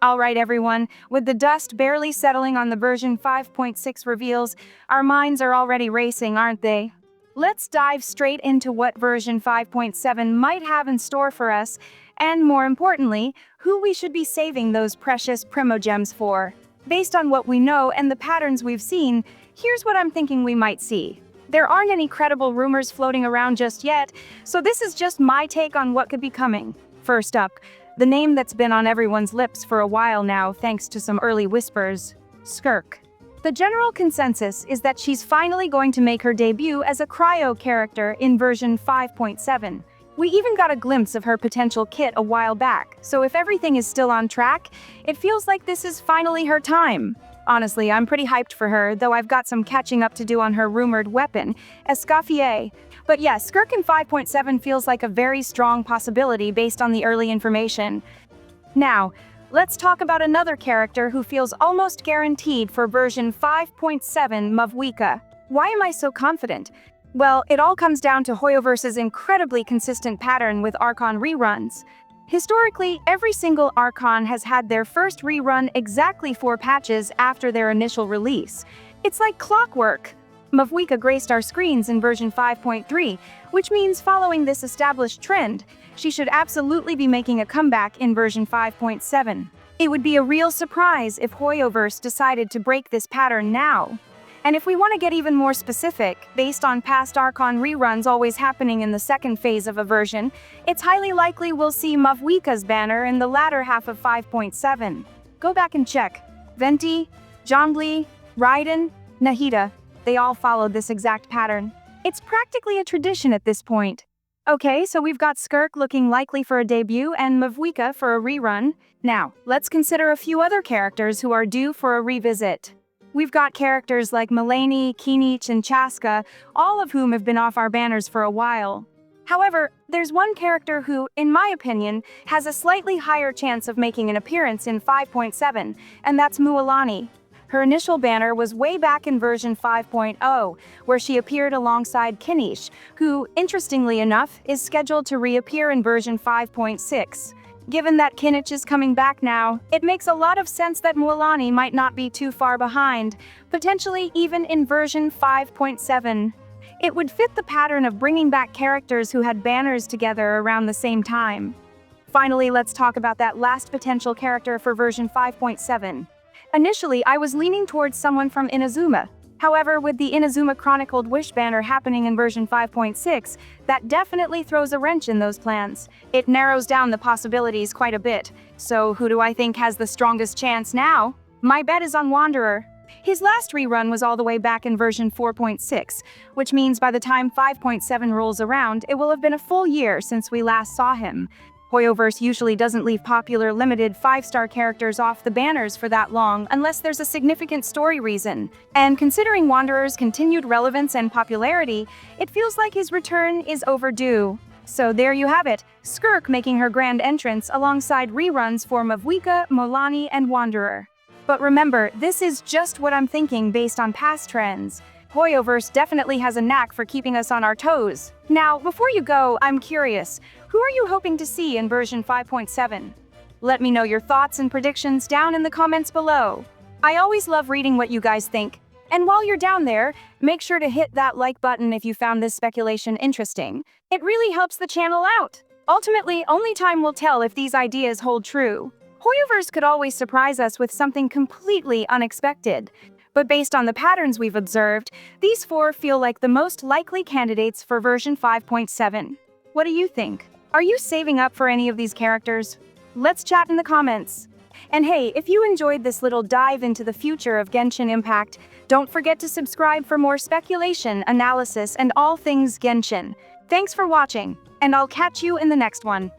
Alright everyone, with the dust barely settling on the version 5.6 reveals, our minds are already racing, aren't they? Let's dive straight into what version 5.7 might have in store for us, and more importantly, who we should be saving those precious primogems for. Based on what we know and the patterns we've seen, here's what I'm thinking we might see. There aren't any credible rumors floating around just yet, so this is just my take on what could be coming. First up, the name that's been on everyone's lips for a while now thanks to some early whispers, Skirk. The general consensus is that she's finally going to make her debut as a Cryo character in version 5.7. We even got a glimpse of her potential kit a while back, so if everything is still on track, it feels like this is finally her time. Honestly, I'm pretty hyped for her, though I've got some catching up to do on her rumored weapon, Escofier. But yes, Skirk in 5.7 feels like a very strong possibility based on the early information. Now, let's talk about another character who feels almost guaranteed for version 5.7, Mavuika. Why am I so confident? Well, it all comes down to Hoyoverse's incredibly consistent pattern with Archon reruns. Historically, every single Archon has had their first rerun exactly 4 patches after their initial release. It's like clockwork. Mavuika graced our screens in version 5.3, which means following this established trend, she should absolutely be making a comeback in version 5.7. It would be a real surprise if Hoyoverse decided to break this pattern now. And if we want to get even more specific, based on past Archon reruns always happening in the second phase of a version, it's highly likely we'll see Mavuika's banner in the latter half of 5.7. Go back and check. Venti, Zhongli, Raiden, Nahida, they all followed this exact pattern. It's practically a tradition at this point. Okay, so we've got Skirk looking likely for a debut and Mavuika for a rerun. Now, let's consider a few other characters who are due for a revisit. We've got characters like MUALANI, Kinich, and Chaska, all of whom have been off our banners for a while. However, there's one character who, in my opinion, has a slightly higher chance of making an appearance in 5.7, and that's MUALANI. Her initial banner was way back in version 5.0, where she appeared alongside Kinich, who, interestingly enough, is scheduled to reappear in version 5.6. Given that Kinich is coming back now, it makes a lot of sense that MUALANI might not be too far behind, potentially even in version 5.7. It would fit the pattern of bringing back characters who had banners together around the same time. Finally, let's talk about that last potential character for version 5.7. Initially, I was leaning towards someone from Inazuma. However, with the Inazuma Chronicled Wish banner happening in version 5.6, that definitely throws a wrench in those plans. It narrows down the possibilities quite a bit. So who do I think has the strongest chance now? My bet is on Wanderer. His last rerun was all the way back in version 4.6, which means by the time 5.7 rolls around, it will have been a full year since we last saw him. Hoyoverse usually doesn't leave popular limited 5-star characters off the banners for that long unless there's a significant story reason. And considering Wanderer's continued relevance and popularity, it feels like his return is overdue. So there you have it, Skirk making her grand entrance alongside reruns for Mavuika, MUALANI, and Wanderer. But remember, this is just what I'm thinking based on past trends. Hoyoverse definitely has a knack for keeping us on our toes. Now, before you go, I'm curious, who are you hoping to see in version 5.7? Let me know your thoughts and predictions down in the comments below. I always love reading what you guys think. And while you're down there, make sure to hit that like button if you found this speculation interesting. It really helps the channel out. Ultimately, only time will tell if these ideas hold true. Hoyoverse could always surprise us with something completely unexpected. But based on the patterns we've observed, these 4 feel like the most likely candidates for version 5.7. What do you think? Are you saving up for any of these characters? Let's chat in the comments. And hey, if you enjoyed this little dive into the future of Genshin Impact, don't forget to subscribe for more speculation, analysis, and all things Genshin. Thanks for watching, and I'll catch you in the next one.